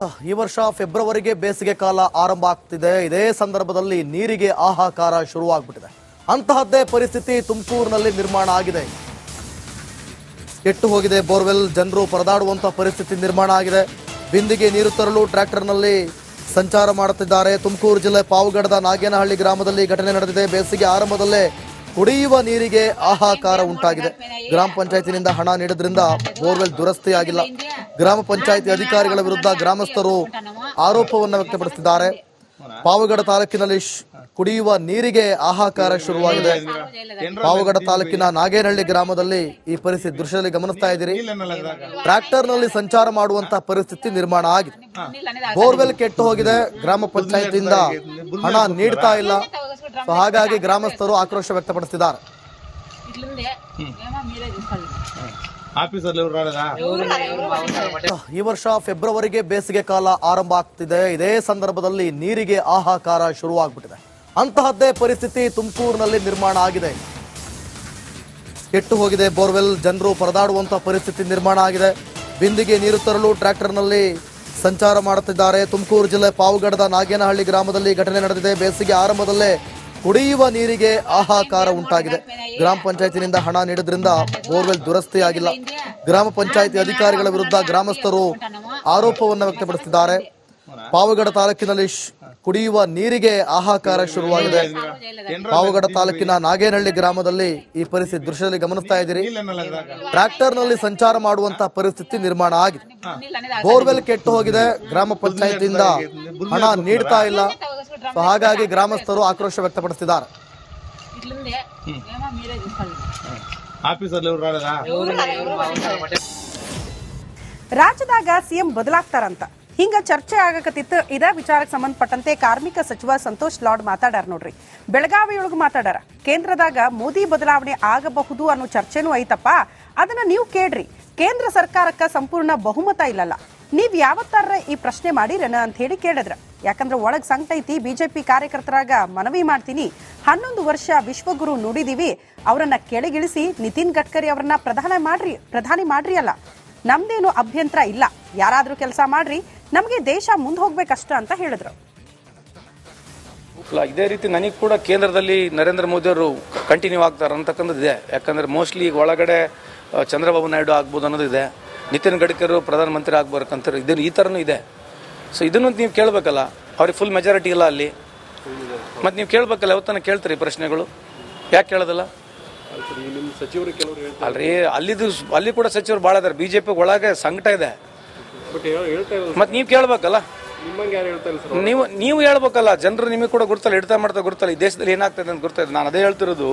ಈ ವರ್ಷ ಫೆಬ್ರವರಿಗೆ ಬೇಸಿಗೆ ಕಾಲ ಆರಂಭ ಆಗ್ತಿದೆ. ಇದೇ ಸಂದರ್ಭದಲ್ಲಿ ನೀರಿಗೆ ಹಾಹಾಕಾರ ಶುರುವಾಗ್ಬಿಟ್ಟಿದೆ. ಅಂತಹದ್ದೇ ಪರಿಸ್ಥಿತಿ ತುಮಕೂರಿನಲ್ಲಿ ನಿರ್ಮಾಣ ಆಗಿದೆ. ಕೆಟ್ಟು ಹೋಗಿದೆ ಬೋರ್ವೆಲ್. ಜನರು ಪರದಾಡುವಂತ ಪರಿಸ್ಥಿತಿ ನಿರ್ಮಾಣ ಆಗಿದೆ. ಬಿಂದಿಗೆ ನೀರು ತರಲು ಟ್ರ್ಯಾಕ್ಟರ್ನಲ್ಲಿ ಸಂಚಾರ ಮಾಡುತ್ತಿದ್ದಾರೆ. ತುಮಕೂರು ಜಿಲ್ಲೆ ಪಾವಗಡದ ನಾಗೇನಹಳ್ಳಿ ಗ್ರಾಮದಲ್ಲಿ ಘಟನೆ ನಡೆದಿದೆ. ಬೇಸಿಗೆ ಆರಂಭದಲ್ಲೇ ಕುಡಿಯುವ ನೀರಿಗೆ ಹಾಹಾಕಾರ ಉಂಟಾಗಿದೆ. ಗ್ರಾಮ ಪಂಚಾಯತಿನಿಂದ ಹಣ ನೀಡಿದ್ರಿಂದ ಬೋರ್ವೆಲ್ ದುರಸ್ತಿಯಾಗಿಲ್ಲ. ಗ್ರಾಮ ಪಂಚಾಯತಿ ಅಧಿಕಾರಿಗಳ ವಿರುದ್ಧ ಗ್ರಾಮಸ್ಥರು ಆರೋಪವನ್ನು ವ್ಯಕ್ತಪಡಿಸಿದ್ದಾರೆ. ಪಾವಗಡ ತಾಲೂಕಿನಲ್ಲಿ ಕುಡಿಯುವ ನೀರಿಗೆ ಹಾಹಾಕಾರ ಶುರುವಾಗಿದೆ. ಪಾವಗಡ ತಾಲೂಕಿನ ನಾಗೇನಹಳ್ಳಿ ಗ್ರಾಮದಲ್ಲಿ ಈ ಪರಿಸ್ಥಿತಿ ದೃಶ್ಯದಲ್ಲಿ ಗಮನಿಸ್ತಾ ಇದ್ದೀರಿ. ಟ್ರ್ಯಾಕ್ಟರ್ ನಲ್ಲಿ ಸಂಚಾರ ಮಾಡುವಂತಹ ಪರಿಸ್ಥಿತಿ ನಿರ್ಮಾಣ ಆಗಿದೆ. ಬೋರ್ವೆಲ್ ಕೆಟ್ಟು ಹೋಗಿದೆ. ಗ್ರಾಮ ಪಂಚಾಯತಿಯಿಂದ ಹಣ ನೀಡ್ತಾ ಇಲ್ಲ. ಹಾಗಾಗಿ ಗ್ರಾಮಸ್ಥರು ಆಕ್ರೋಶ ವ್ಯಕ್ತಪಡಿಸಿದ್ದಾರೆ. ಈ ವರ್ಷ ಫೆಬ್ರವರಿಗೆ ಬೇಸಿಗೆ ಕಾಲ ಆರಂಭ ಆಗ್ತಿದೆ. ಇದೇ ಸಂದರ್ಭದಲ್ಲಿ ನೀರಿಗೆ ಹಾಹಾಕಾರ ಶುರುವಾಗ್ಬಿಟ್ಟಿದೆ. ಅಂತಹದ್ದೇ ಪರಿಸ್ಥಿತಿ ತುಮಕೂರಿನಲ್ಲಿ ನಿರ್ಮಾಣ ಆಗಿದೆ. ಕೆಟ್ಟು ಹೋಗಿದೆ ಬೋರ್ವೆಲ್. ಜನರು ಪರದಾಡುವಂತ ಪರಿಸ್ಥಿತಿ ನಿರ್ಮಾಣ ಆಗಿದೆ. ಬಿಂದಿಗೆ ನೀರು ತರಲು ಟ್ರ್ಯಾಕ್ಟರ್ನಲ್ಲಿ ಸಂಚಾರ ಮಾಡುತ್ತಿದ್ದಾರೆ. ತುಮಕೂರು ಜಿಲ್ಲೆ ಪಾವಗಡದ ನಾಗೇನಹಳ್ಳಿ ಗ್ರಾಮದಲ್ಲಿ ಘಟನೆ ನಡೆದಿದೆ. ಬೇಸಿಗೆ ಆರಂಭದಲ್ಲೇ ಕುಡಿಯುವ ನೀರಿಗೆ ಹಾಹಾಕಾರ ಉಂಟಾಗಿದೆ. ಗ್ರಾಮ ಪಂಚಾಯತಿನಿಂದ ಹಣ ನೀಡಿದ್ರಿಂದ ಬೋರ್ವೆಲ್ ದುರಸ್ತಿಯಾಗಿಲ್ಲ. ಗ್ರಾಮ ಪಂಚಾಯತಿ ಅಧಿಕಾರಿಗಳ ವಿರುದ್ಧ ಗ್ರಾಮಸ್ಥರು ಆರೋಪವನ್ನು ವ್ಯಕ್ತಪಡಿಸಿದ್ದಾರೆ. ಪಾವಗಡ ತಾಲೂಕಿನಲ್ಲಿ ಕುಡಿಯುವ ನೀರಿಗೆ ಹಾಹಾಕಾರ ಶುರುವಾಗಿದೆ. ಪಾವಗಡ ತಾಲೂಕಿನ ನಾಗೇನಹಳ್ಳಿ ಗ್ರಾಮದಲ್ಲಿ ಈ ಪರಿಸ್ಥಿತಿ ದೃಶ್ಯದಲ್ಲಿ ಗಮನಿಸ್ತಾ ಇದ್ದೀರಿ. ಟ್ರ್ಯಾಕ್ಟರ್ ನಲ್ಲಿ ಸಂಚಾರ ಮಾಡುವಂತಹ ಪರಿಸ್ಥಿತಿ ನಿರ್ಮಾಣ ಆಗಿದೆ. ಬೋರ್ವೆಲ್ ಕೆಟ್ಟು ಹೋಗಿದೆ. ಗ್ರಾಮ ಪಂಚಾಯತಿಯಿಂದ ಹಣ ನೀಡ್ತಾ ಇಲ್ಲ. ಹಾಗಾಗಿ ಗ್ರಾಮಸ್ಥರು ಆಕ್ರೋಶ ವ್ಯಕ್ತಪಡಿಸಿದ್ದಾರೆ. ರಾಜ್ಯದಾಗ ಸಿಎಂ ಬದಲಾಗ್ತಾರಂತ ಹಿಂಗ ಚರ್ಚೆ ಆಗಕತ್ತಿತ್ತು. ಇದೇ ವಿಚಾರಕ್ಕೆ ಸಂಬಂಧಪಟ್ಟಂತೆ ಕಾರ್ಮಿಕ ಸಚಿವ ಸಂತೋಷ್ ಲಾಡ್ ಮಾತಾಡ್ಯಾರ ನೋಡ್ರಿ. ಬೆಳಗಾವಿಯೊಳಗ ಮಾತಾಡ್ಯಾರ. ಕೇಂದ್ರದಾಗ ಮೋದಿ ಬದಲಾವಣೆ ಆಗಬಹುದು ಅನ್ನೋ ಚರ್ಚೆನೂ ಐತಪ್ಪ. ಅದನ್ನ ನೀವು ಕೇಳ್ರಿ. ಕೇಂದ್ರ ಸರ್ಕಾರಕ್ಕೆ ಸಂಪೂರ್ಣ ಬಹುಮತ ಇಲ್ಲಲ್ಲ. ನೀವ್ ಯಾವತ್ತಾರ ಈ ಪ್ರಶ್ನೆ ಮಾಡಿರೇನ ಅಂತ ಹೇಳಿ ಕೇಳಿದ್ರ. ಯಾಕಂದ್ರೆ ಒಳಗ್ ಸಂಕಟ ಐತಿ. ಬಿಜೆಪಿ ಕಾರ್ಯಕರ್ತರಾಗ ಮನವಿ ಮಾಡ್ತೀನಿ. 11 ವರ್ಷ ವಿಶ್ವಗುರು ನುಡಿದೀವಿ. ಅವರನ್ನ ಕೆಳಗಿಳಿಸಿ ನಿತಿನ್ ಗಡ್ಕರಿ ಅವರನ್ನ ಪ್ರಧಾನಿ ಮಾಡ್ರಿ ಅಲ್ಲ. ನಮ್ದೇನು ಅಭ್ಯಂತರ ಇಲ್ಲ. ಯಾರಾದ್ರೂ ಕೆಲಸ ಮಾಡ್ರಿ. ನಮಗೆ ದೇಶ ಮುಂದೆ ಹೋಗ್ಬೇಕಷ್ಟ ಅಂತ ಹೇಳಿದ್ರು. ಇದೇ ರೀತಿ ನನಗೆ ಕೂಡ ಕೇಂದ್ರದಲ್ಲಿ ನರೇಂದ್ರ ಮೋದಿ ಅವರು ಕಂಟಿನ್ಯೂ ಆಗ್ತಾರೆ ಅಂತಕ್ಕಂಥದ್ದು ಇದೆ. ಯಾಕಂದ್ರೆ ಮೋಸ್ಟ್ಲಿ ಈಗ ಒಳಗಡೆ ಚಂದ್ರಬಾಬು ನಾಯ್ಡು ಆಗ್ಬೋದು ಅನ್ನೋದಿದೆ. ನಿತಿನ್ ಗಡ್ಕರಿ ಪ್ರಧಾನಮಂತ್ರಿ ಆಗ್ಬೇಕಂತ ಇದನ್ನು ಈ ಥರನೂ ಇದೆ. ಸೊ ಇದನ್ನು ನೀವು ಕೇಳಬೇಕಲ್ಲ. ಅವ್ರಿಗೆ ಫುಲ್ ಮೆಜಾರಿಟಿ ಇಲ್ಲ ಅಲ್ಲಿ. ಮತ್ತು ನೀವು ಕೇಳಬೇಕಲ್ಲ. ಯಾವತ್ತನ ಕೇಳ್ತೀರಿ ಪ್ರಶ್ನೆಗಳು. ಯಾಕೆ ಕೇಳೋದಲ್ಲ? ಅಲ್ರಿ ಅಲ್ಲಿ ಕೂಡ ಸಚಿವರು ಭಾಳ ಇದಾರೆ. ಬಿಜೆಪಿ ಒಳಗೆ ಸಂಕಟ ಇದೆ. ಮತ್ತೆ ನೀವು ಕೇಳಬೇಕಲ್ಲ. ನೀವು ಹೇಳ್ಬೇಕಲ್ಲ. ಜನರು ನಿಮಗೆ ಕೂಡ ಗುರ್ತಲ್ಲ. ಇಡ್ತಾ ಮಾಡ್ತಾ ಗುರ್ತಲ್ಲ. ಈ ದೇಶದಲ್ಲಿ ಏನಾಗ್ತದೆ ಅಂತ ಗುರ್ತಾ ಇದೆ. ನಾನು ಅದೇ ಹೇಳ್ತಿರೋದು.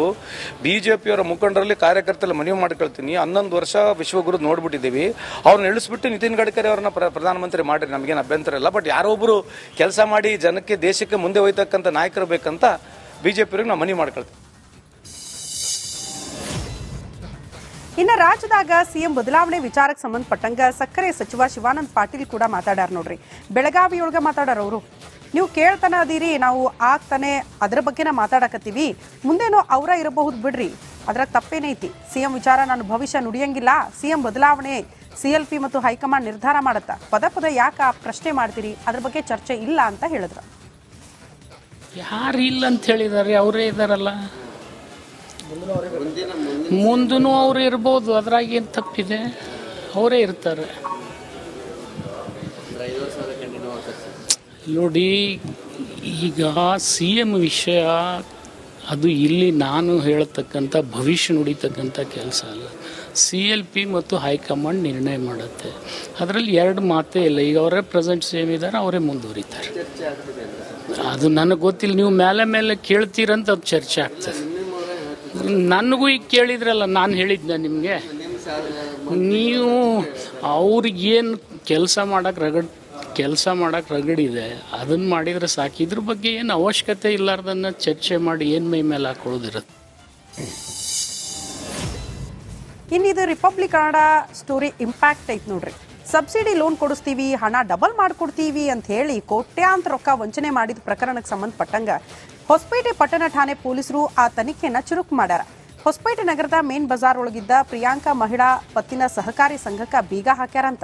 ಬಿಜೆಪಿಯವರ ಮುಖಂಡರಲ್ಲಿ ಕಾರ್ಯಕರ್ತರಲ್ಲಿ ಮನವಿ ಮಾಡ್ಕೊಳ್ತೀನಿ. 11 ವರ್ಷ ವಿಶ್ವಗುರು ನೋಡ್ಬಿಟ್ಟಿದ್ದೀವಿ. ಅವ್ರನ್ನ ಇಳಿಸ್ಬಿಟ್ಟು ನಿತಿನ್ ಗಡ್ಕರಿ ಅವ್ರನ್ನ ಪ್ರಧಾನಮಂತ್ರಿ ಮಾಡಿರಿ. ನಮಗೇನು ಅಭ್ಯಂತರ ಇಲ್ಲ. ಬಟ್ ಯಾರೊಬ್ಬರು ಕೆಲಸ ಮಾಡಿ ಜನಕ್ಕೆ ದೇಶಕ್ಕೆ ಮುಂದೆ ಹೋಯ್ತಕ್ಕಂಥ ನಾಯಕರು ಬೇಕಂತ ಬಿಜೆಪಿಯವ್ರಿಗೆ ನಾವು ಮನವಿ ಮಾಡ್ಕೊಳ್ತೀವಿ. ಇನ್ನ ರಾಜ್ಯದಾಗ ಸಿಎಂ ಬದಲಾವಣೆ ವಿಚಾರಕ್ಕೆ ಸಂಬಂಧಪಟ್ಟಂಗ ಸಕ್ಕರೆ ಸಚಿವ ಶಿವಾನಂದ ಪಾಟೀಲ್ ಕೂಡ ಮಾತಾಡ್ಯಾರ ನೋಡ್ರಿ. ಬೆಳಗಾವಿಯೊಳಗ ಮಾತಾಡ್ಯಾರ ಅವರು. ನೀವು ಕೇಳ್ತಾನೆ ಅದೀರಿ, ನಾವು ಆಗ್ತಾನೆ ಅದ್ರ ಬಗ್ಗೆನ ಮಾತಾಡಕತ್ತೀವಿ. ಮುಂದೇನೋ ಅವರ ಇರಬಹುದು ಬಿಡ್ರಿ. ಅದ್ರಾಗ ತಪ್ಪೇನೈತಿ. ಸಿಎಂ ವಿಚಾರ ನಾನು ಭವಿಷ್ಯ ನುಡಿಯಂಗಿಲ್ಲ. ಸಿಎಂ ಬದಲಾವಣೆ CLP ಮತ್ತು ಹೈಕಮಾಂಡ್ ನಿರ್ಧಾರ ಮಾಡತ್ತ. ಪದ ಯಾಕ ಪ್ರಶ್ನೆ ಮಾಡ್ತೀರಿ? ಅದ್ರ ಬಗ್ಗೆ ಚರ್ಚೆ ಇಲ್ಲ ಅಂತ ಹೇಳಿದ್ರು. ಯಾರು ಇಲ್ಲ ಅಂತ ಹೇಳಿದಾರೆ? ಅವರೇ ಇದಾರಲ್ಲ. ಮುಂದೂ ಅವ್ರು ಇರ್ಬೋದು. ಅದ್ರಾಗ ಏನು ತಪ್ಪಿದೆ? ಅವರೇ ಇರ್ತಾರೆ. ನೋಡಿ, ಈಗ CM ವಿಷಯ ಅದು ಇಲ್ಲಿ ನಾನು ಹೇಳತಕ್ಕಂಥ ಭವಿಷ್ಯ ನುಡಿತಕ್ಕಂಥ ಕೆಲಸ ಅಲ್ಲ. CLP ಮತ್ತು ಹೈಕಮಾಂಡ್ ನಿರ್ಣಯ ಮಾಡುತ್ತೆ. ಅದರಲ್ಲಿ 2 ಮಾತೇ ಇಲ್ಲ. ಈಗ ಅವರೇ ಪ್ರೆಸೆಂಟ್ CM ಇದ್ದಾರೆ, ಅವರೇ ಮುಂದುವರಿತಾರೆ. ಅದು ನನಗೆ ಗೊತ್ತಿಲ್ಲ. ನೀವು ಮೇಲೆ ಕೇಳ್ತೀರಂತ ಅದು ಚರ್ಚೆ ಆಗ್ತದೆ. ನನಗೂ ಈಗ ಕೇಳಿದ್ರಲ್ಲ, ನಾನು ಹೇಳಿದ್ದೆ ನಿಮಗೆ. ನೀವು ಅವ್ರಿಗೇನು ಕೆಲಸ ಮಾಡಕ್ಕೆ ರಗಡಿದೆ ಅದನ್ನು ಮಾಡಿದರೆ ಸಾಕು. ಇದ್ರ ಬಗ್ಗೆ ಏನು ಅವಶ್ಯಕತೆ ಇಲ್ಲಾರ್ದನ್ನ ಚರ್ಚೆ ಮಾಡಿ ಏನು ಮೈ ಮೇಲೆ ಹಾಕೊಳ್ಳೋದಿರುತ್ತೆ. ಇನ್ನಿದು ರಿಪಬ್ಲಿಕ್ ಕನ್ನಡ ಸ್ಟೋರಿ ಇಂಪ್ಯಾಕ್ಟ್ ಐತೆ ನೋಡ್ರಿ. ಸಬ್ಸಿಡಿ ಲೋನ್ ಕೊಡಿಸ್ತೀವಿ, ಹಣ ಡಬಲ್ ಮಾಡಿಕೊಡ್ತೀವಿ ಅಂತ ಹೇಳಿ ಕೋಟ್ಯಾಂತರ ರೊಕ್ಕ ವಂಚನೆ ಮಾಡಿದ ಪ್ರಕರಣಕ್ಕೆ ಸಂಬಂಧಪಟ್ಟಂಗ ಹೊಸಪೇಟೆ ಪಟ್ಟಣ ಠಾಣೆ ಪೊಲೀಸರು ಆ ತನಿಖೆಯನ್ನು ಚುರುಕು ಮಾಡ್ಯಾರ. ಹೊಸಪೇಟೆ ನಗರದ ಮೇನ್ ಬಜಾರ್ ಒಳಗಿದ್ದ ಪ್ರಿಯಾಂಕಾ ಮಹಿಳಾ ಪತ್ತಿನ ಸಹಕಾರಿ ಸಂಘಕ್ಕೆ ಬೀಗ ಹಾಕ್ಯಾರಂತ.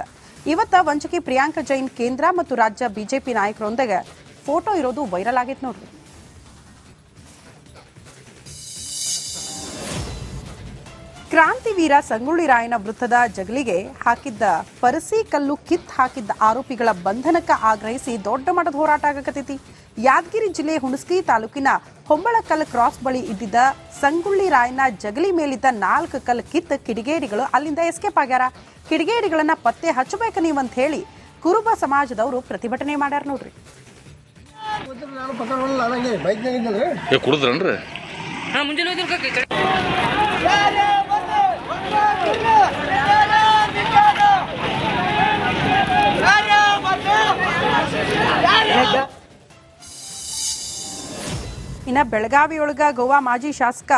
ಇವತ್ತ ವಂಚಕಿ ಪ್ರಿಯಾಂಕಾ ಜೈನ್ ಕೇಂದ್ರ ಮತ್ತು ರಾಜ್ಯ ಬಿಜೆಪಿ ನಾಯಕರೊಂದಿಗೆ ಫೋಟೋ ಇರೋದು ವೈರಲ್ ಆಗೈತೆ ನೋಡ್ರಿ. ಕ್ರಾಂತಿವೀರ ಸಂಗೊಳ್ಳಿ ರಾಯಣ್ಣ ವೃತ್ತದ ಜಗಲಿಗೆ ಹಾಕಿದ್ದ ಪರಸಿ ಕಲ್ಲು ಕಿತ್ ಹಾಕಿದ್ದ ಆರೋಪಿಗಳ ಬಂಧನಕ್ಕೆ ಆಗ್ರಹಿಸಿ ದೊಡ್ಡ ಮಟ್ಟದ ಹೋರಾಟ ಆಗಕತ್ತೈತಿ. ಯಾದಗಿರಿ ಜಿಲ್ಲೆ ಹುಣಸಗಿ ತಾಲೂಕಿನ ಹೊಂಬಳಕಲ್ ಕ್ರಾಸ್ ಬಳಿ ಇದ್ದಿದ್ದ ಸಂಗೊಳ್ಳಿ ರಾಯಣ್ಣ ಜಗಲಿ ಮೇಲಿದ್ದ 4 ಕಲ್ಲು ಕಿತ್ ಕಿಡಿಗೇಡಿಗಳು ಅಲ್ಲಿಂದ ಎಸ್ಕೇಪ್ ಆಗ್ಯಾರ. ಕಿಡಿಗೇಡಿಗಳನ್ನ ಪತ್ತೆ ಹಚ್ಚಬೇಕು ನೀವಂತ ಹೇಳಿ ಕುರುಬ ಸಮಾಜದವರು ಪ್ರತಿಭಟನೆ ಮಾಡ್ಯಾರ ನೋಡ್ರಿ. ಕುಡಿದ್ರನ್ರಿ ಇನ್ನ ಬೆಳಗಾವಿಯೊಳಗ ಗೋವಾ ಮಾಜಿ ಶಾಸಕ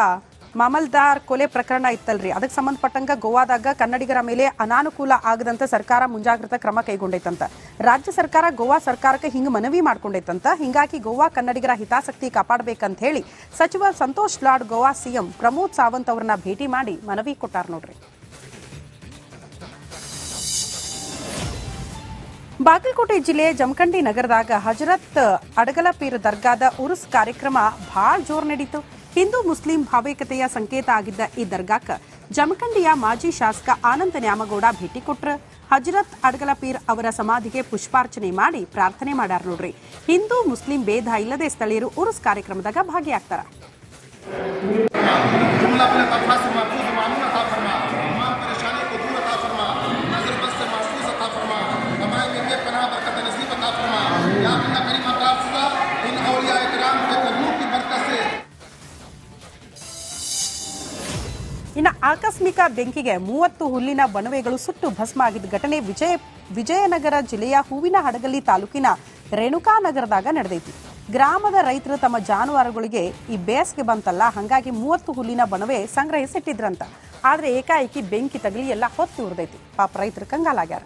ಮಾಮಲ್ದಾರ್ ಕೊಲೆ ಪ್ರಕರಣ ಇತ್ತಲ್ರಿ, ಅದಕ್ಕೆ ಸಂಬಂಧಪಟ್ಟಂಗ ಗೋವಾದಾಗ ಕನ್ನಡಿಗರ ಮೇಲೆ ಅನಾನುಕೂಲ ಆಗದಂತ ಸರ್ಕಾರ ಮುಂಜಾಗ್ರತಾ ಕ್ರಮ ಕೈಗೊಂಡೈತಂತ. ರಾಜ್ಯ ಸರ್ಕಾರ ಗೋವಾ ಸರ್ಕಾರಕ್ಕೆ ಹಿಂಗ ಮನವಿ ಮಾಡ್ಕೊಂಡೈತಂತ. ಹಿಂಗಾಗಿ ಗೋವಾ ಕನ್ನಡಿಗರ ಹಿತಾಸಕ್ತಿ ಕಾಪಾಡಬೇಕಂತ ಹೇಳಿ ಸಚಿವ ಸಂತೋಷ್ ಲಾಡ್ ಗೋವಾ ಸಿಎಂ ಪ್ರಮೋದ್ ಸಾವಂತ್ ಅವರನ್ನ ಭೇಟಿ ಮಾಡಿ ಮನವಿ ಕೊಟ್ಟಾರ ನೋಡ್ರಿ. ಬಾಗಲಕೋಟೆ ಜಿಲ್ಲೆ ಜಮಖಂಡಿ ನಗರದಾಗ ಹಜರತ್ ಅಡಗಲಪೀರ್ ದರ್ಗಾದ ಉರುಸ್ ಕಾರ್ಯಕ್ರಮ ಭಾಳ ಜೋರ್ ನಡೀತು. ಹಿಂದೂ ಮುಸ್ಲಿಂ ಭಾವೈಕ್ಯತೆಯ ಸಂಕೇತ ಆಗಿದ್ದ ಈ ದರ್ಗಾಕ್ಕೆ ಜಮಖಂಡಿಯ ಮಾಜಿ ಶಾಸಕ ಆನಂದ ನ್ಯಾಮಗೌಡ ಭೇಟಿ ಕೊಟ್ರ. ಹಜರತ್ ಅಡಗಲಪೀರ್ ಅವರ ಸಮಾಧಿಗೆ ಪುಷ್ಪಾರ್ಚನೆ ಮಾಡಿ ಪ್ರಾರ್ಥನೆ ಮಾಡ್ಯಾರ ನೋಡ್ರಿ. ಹಿಂದೂ ಮುಸ್ಲಿಂ ಭೇದ ಇಲ್ಲದೆ ಸ್ಥಳೀಯರು ಉರುಸ್ ಕಾರ್ಯಕ್ರಮದಾಗ ಭಾಗಿಯಾಗ್ತಾರ. ಇನ್ನು ಆಕಸ್ಮಿಕ ಬೆಂಕಿಗೆ 30 ಹುಲ್ಲಿನ ಬಣವೆಗಳು ಸುಟ್ಟು ಭಸ್ಮ ಆಗಿದ್ದ ಘಟನೆ ವಿಜಯನಗರ ಜಿಲ್ಲೆಯ ಹೂವಿನ ಹಡಗಲಿ ತಾಲೂಕಿನ ರೇಣುಕಾನಗರದಾಗ ನಡೆದೈತಿ. ಗ್ರಾಮದ ರೈತರು ತಮ್ಮ ಜಾನುವಾರುಗಳಿಗೆ ಈ ಬೇಸಿಗೆ ಬಂತಲ್ಲ, ಹಾಗಾಗಿ 30 ಹುಲ್ಲಿನ ಬಣವೆ ಸಂಗ್ರಹಿಸಿಟ್ಟಿದ್ರಂತ. ಆದ್ರೆ ಏಕಾಏಕಿ ಬೆಂಕಿ ತಗಲಿ ಎಲ್ಲ ಹೊತ್ತು ಉರಿದೈತಿ. ಪಾಪ ರೈತರು ಕಂಗಾಲಾಗ್ಯಾರ.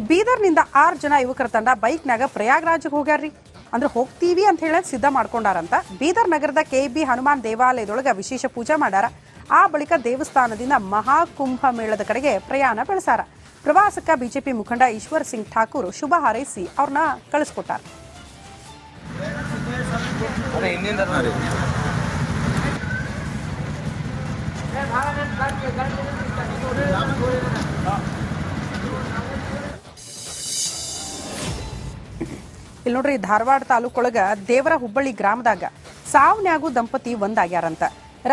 ಬೀದರ್ನಿಂದ 6 ಜನ ಯುವಕರ ತಂಡ ಬೈಕ್ನಾಗ ಪ್ರಯಾಗ್ರಾಜ್ಗೆ ಹೋಗ್ಯಾರ್ರಿ. ಅಂದ್ರೆ ಹೋಗ್ತೀವಿ ಅಂತ ಹೇಳಿ ಸಿದ್ಧ ಮಾಡ್ಕೊಂಡಾರಂತ. ಬೀದರ್ ನಗರದ ಕೆಬಿ ಹನುಮಾನ್ ದೇವಾಲಯದೊಳಗ ವಿಶೇಷ ಪೂಜೆ ಮಾಡ್ಯಾರ. ಆ ಬಳಿಕ ದೇವಸ್ಥಾನದಿಂದ ಮಹಾಕುಂಭ ಮೇಳದ ಕಡೆಗೆ ಪ್ರಯಾಣ ಬೆಳೆಸಾರ. ಪ್ರವಾಸಕ್ಕೆ ಬಿಜೆಪಿ ಮುಖಂಡ ಈಶ್ವರ್ ಸಿಂಗ್ ಠಾಕೂರ್ ಶುಭ ಹಾರೈಸಿ ಅವ್ರನ್ನ ಕಳಿಸ್ಕೊಟ್ಟಾರ. ಇಲ್ಲಿ ನೋಡ್ರಿ, ಧಾರವಾಡ ತಾಲೂಕೊಳಗ ದೇವರ ಹುಬ್ಬಳ್ಳಿ ಗ್ರಾಮದಾಗ ಸಾವನ್ಯಾಗು ದಂಪತಿ ಒಂದಾಗ್ಯಾರಂತ.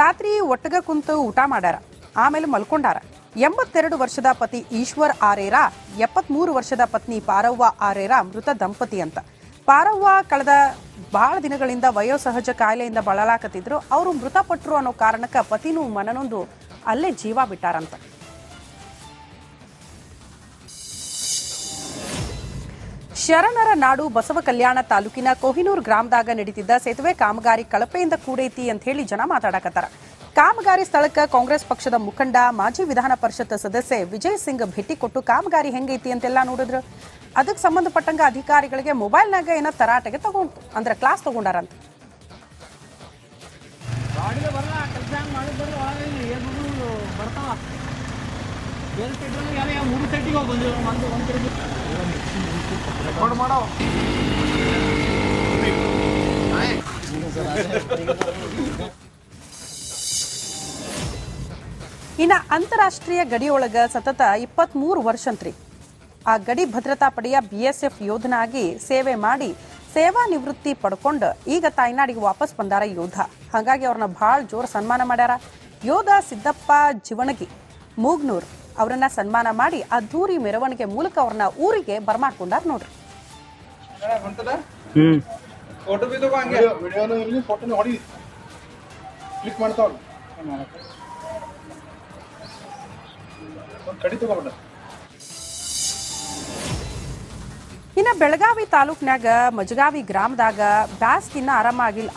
ರಾತ್ರಿ ಒಟ್ಟಗ ಕುಂತು ಊಟ ಮಾಡ್ಯಾರ, ಆಮೇಲೆ ಮಲ್ಕೊಂಡಾರ. 82 ವರ್ಷದ ಪತಿ ಈಶ್ವರ್ ಆರೇರ, 73 ವರ್ಷದ ಪತ್ನಿ ಪಾರವ್ವ ಆರೇರ ಮೃತ ದಂಪತಿ ಅಂತ. ಪಾರವ್ವ ಕಳೆದ ಬಹಳ ದಿನಗಳಿಂದ ವಯೋಸಹಜ ಕಾಯಿಲೆಯಿಂದ ಬಳಲಾಕತ್ತಿದ್ರು. ಅವರು ಮೃತಪಟ್ಟರು ಅನ್ನೋ ಕಾರಣಕ್ಕೆ ಪತಿನೂ ಮನನೊಂದು ಅಲ್ಲೇ ಜೀವ ಬಿಟ್ಟಾರಂತ. ಶರಣರ ನಾಡು ಬಸವ ಕಲ್ಯಾಣ ತಾಲೂಕಿನ ಕೊಹಿನೂರ್ ಗ್ರಾಮದಾಗ ನಡೀತಿದ್ದ ಸೇತುವೆ ಕಾಮಗಾರಿ ಕಳಪೆಯಿಂದ ಕೂಡೈತಿ ಅಂತ ಹೇಳಿ ಜನ ಮಾತಾಡಕತ್ತಾರ. ಕಾಮಗಾರಿ ಸ್ಥಳಕ್ಕೆ ಕಾಂಗ್ರೆಸ್ ಪಕ್ಷದ ಮುಖಂಡ ಮಾಜಿ ವಿಧಾನ ಪರಿಷತ್ ಸದಸ್ಯ ವಿಜಯ್ ಸಿಂಗ್ ಭೇಟಿ ಕೊಟ್ಟು ಕಾಮಗಾರಿ ಹೆಂಗೈತಿ ಅಂತೆಲ್ಲ ನೋಡಿದ್ರು. ಅದಕ್ಕೆ ಸಂಬಂಧಪಟ್ಟಂಗ ಅಧಿಕಾರಿಗಳಿಗೆ ಮೊಬೈಲ್ನಾಗ ಏನೋ ತರಾಟೆಗೆ ತಗೊಂಡು ಅಂದ್ರೆ ಕ್ಲಾಸ್ ತಗೊಂಡಾರಂತ. ಇನ್ನ ಅಂತಾರಾಷ್ಟ್ರೀಯ ಗಡಿಯೊಳಗ ಸತತ 23 ವರ್ಷ ಅಂತ್ರಿ ಆ ಗಡಿ ಭದ್ರತಾ ಪಡೆಯ BSF ಯೋಧನಾಗಿ ಸೇವೆ ಮಾಡಿ ಸೇವಾ ನಿವೃತ್ತಿ ಪಡ್ಕೊಂಡು ಈಗ ತಾಯ್ನಾಡಿಗೆ ವಾಪಸ್ ಬಂದಾರ ಯೋಧ. ಹಾಗಾಗಿ ಅವ್ರನ್ನ ಭಾಳ ಜೋರ್ ಸನ್ಮಾನ ಮಾಡ್ಯಾರ. ಯೋಧ ಸಿದ್ದಪ್ಪ ಜಿವಣಗಿ ಮೂಗ್ನೂರ್ ಅವರನ್ನ ಸನ್ಮಾನ ಮಾಡಿ ಅದ್ದೂರಿ ಮೆರವಣಿಗೆ ಮೂಲಕ ಅವ್ರನ್ನ ಊರಿಗೆ ಬರ್ಮಾಡ್ಕೊಂಡಾರ ನೋಡ್ರಿ. ಇನ್ನ ಬೆಳಗಾವಿ ತಾಲೂಕ್ನಾಗ ಮಜಗಾವಿ ಗ್ರಾಮದಾಗ ಬ್ಯಾಸ್ಗಿನ್ನ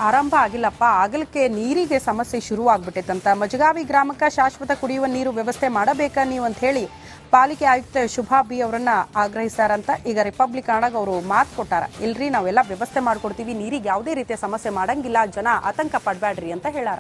ಆರಂಭ ಆಗಿಲ್ಲಪ್ಪ, ಆಗಲಕ್ಕೆ ನೀರಿಗೆ ಸಮಸ್ಯೆ ಶುರುವಾಗ್ಬಿಟ್ಟೈತಂತ. ಮಜಗಾವಿ ಗ್ರಾಮಕ್ಕೆ ಶಾಶ್ವತ ಕುಡಿಯುವ ನೀರು ವ್ಯವಸ್ಥೆ ಮಾಡಬೇಕಾ ನೀವು ಅಂತ ಹೇಳಿ ಪಾಲಿಕೆ ಆಯುಕ್ತ ಶುಭಾ ಬಿ ಅವರನ್ನ ಆಗ್ರಹಿಸ್ತಾರಂತ. ಈಗ ರಿಪಬ್ಲಿಕ್ ಕನ್ನಡಾಗ ಅವರು ಮಾತು ಕೊಟ್ಟಾರ, ಇಲ್ರಿ ನಾವೆಲ್ಲ ವ್ಯವಸ್ಥೆ ಮಾಡ್ಕೊಡ್ತೀವಿ, ನೀರಿಗೆ ಯಾವುದೇ ರೀತಿಯ ಸಮಸ್ಯೆ ಮಾಡಂಗಿಲ್ಲ, ಜನ ಆತಂಕ ಪಡಬೇಡ್ರಿ ಅಂತ ಹೇಳಾರ.